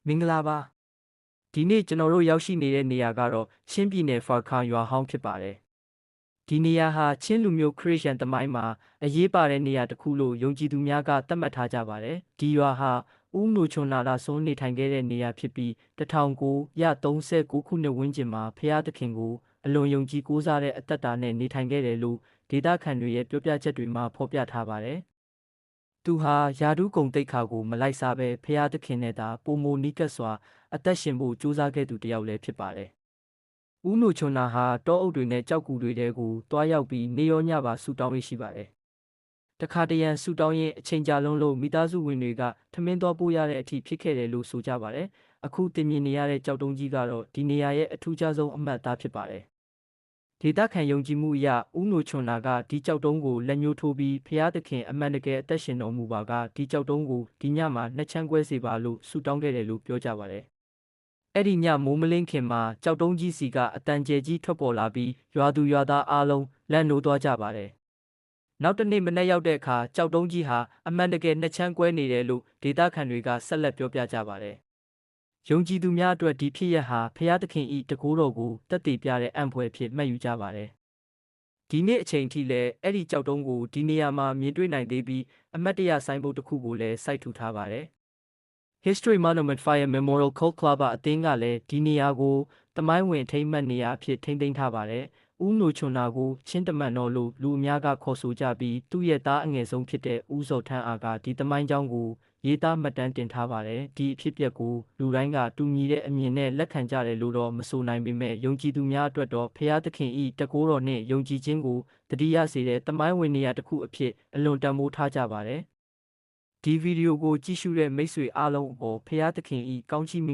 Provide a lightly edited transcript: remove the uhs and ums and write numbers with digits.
မင်္ဂလာပါဒီနေ့ကျွန်တော်တို့ရောက်ရှိနေတဲ့နေရာကတော့ချင်းပြည်နယ်ဖာခါရွာဟောင်းဖြစ်ပါတယ်ဒီနေရာဟာချင်းလူမျိုးခရစ်ယာန်သမိုင်းမှာအရေးပါတဲ့နေရာတစ်ခုလို့ယုံကြည်သူများကသတ်မှတ်ထားကြပါတယ်ဒီရွာဟာဦးနိုချွန်နာလာဆုံးနေထိုင်ခဲ့တဲ့နေရာဖြစ်ပြီး1939ခုနှစ်ဝန်းကျင်မှာဖျားသခင်ကိုအလွန်ယုံကြည်ကိုးစားတဲ့အသက်တာနဲ့နေထိုင်ခဲ့တယ်လို့ဒေသခံတွေရဲ့ပြောပြချက်တွေမှာဖော်ပြထားပါတယ်သူဟာယာဒုကုံတိတ်ခါကိုမလိုက်စားဘဲဖျားသခင်နဲ့သာပုံမနီးကပ်စွာအသက်ရှင်ဖို့ကြိုးစားခဲ့သူတစ်ယောက်လည်းဖြစ်ပါတယ်။ဦးနိုချွန်နာဟာတောအုပ်တွေနဲ့ကြောက်ကူတွေတဲကိုတွားရောက်ပြီးနေရောညပါဆူတောင်းရရှိပါတယ်။တခါတရံဆူတောင်းရင်အချိန်ကြာလုံးလို့မိသားစုဝင်တွေကထမင်းသွားပို့ရတဲ့အထိဖြစ်ခဲ့တယ်လို့ဆိုကြပါတယ်။အခုတင်မြင်နေရတဲ့ကြောက်တုံးကြီးကတော့ဒီနေရာရဲ့အထူးခြားဆုံးအမှတ်အသားဖြစ်ပါတယ်။ဒေသခံယုံကြည်မှုအရဦးနိုချွန်နာကဒီကြောက်တုံးကိုလက်ညှိုးထိုးပြီးဖျားသခင်အမှန်တကယ်အသက်ရှင်တော်မူပါကဒီကြောက်တုံးကိုဒီညမှာနှစ်ချမ်းကွဲစေပါလို့ဆုတောင်းခဲ့တယ်လို့ပြောကြပါတယ်။အဲ့ဒီညမိုးမလင်းခင်မှာကြောက်တုံးကြီးစီကအတန်ကျဲကြီးထွက်ပေါ်လာပြီးရွာသူရွာသားအားလုံးလန့်နိုးသွားကြပါတယ်။နောက်တနေ့မနေ့ရောက်တဲ့အခါကြောက်တုံးကြီးဟာအမှန်တကယ်နှစ်ချမ်းကွဲနေတယ်လို့ဒေသခံတွေကဆက်လက်ပြောပြကြပါတယ်။ယုံကြည်သူများအတွက်ဒီဖြစ်ရပ်ဟာဖျားသခင်ဤတကူတော်ကိုတက်တည်ပြတဲ့အံ့ဖွယ်ဖြစ်မှတ်ယူကြပါတယ်။ဒီနေ့အချိန်ထိလည်းအဲ့ဒီကြောက်တုံးကိုဒီနေရာမှာမြင်တွေ့နိုင်သေးပြီးအမတ်တရဆိုင်ဘုတ်တစ်ခုကိုလည်းစိုက်ထူထားပါတယ်။ History Monument Fire Memorial Cult Club အသင်းကလည်းဒီနေရာကိုတမိုင်းဝင်ထိမ့်မှတ်နေရာအဖြစ်ထိန်းသိမ်းထားပါတယ်။ဦးနိုချွန်နာကိုချင်းတမန်တော်လို့လူအများကခေါ်ဆိုကြပြီးသူ့ရဲ့သားအငယ်ဆုံးဖြစ်တဲ့ဦးစောထန်းအားကဒီတမိုင်းကြောင်းကိုရေးသားမှတ်တမ်းတင်ထားပါတယ်။ဒီအဖြစ်အပျက်ကိုလူတိုင်းကတူညီတဲ့အမြင်နဲ့လက်ခံကြတယ်လို့တော့မဆိုနိုင်ပေမဲ့ယုံကြည်သူများအတွက်တော့ဖျားသခင်ဤတကိုးတော်နှင့်ယုံကြည်ခြင်းကိုတတိယစေတဲ့တမိုင်းဝင်နေရာတစ်ခုအဖြစ်အလွန်တန်ဖိုးထားကြပါတယ်။ဒီဗီဒီယိုကိုကြည့်ရှုတဲ့မိတ်ဆွေအားလုံးအပေါ်ဖျားသခင်ဤကောင်းချီးမင်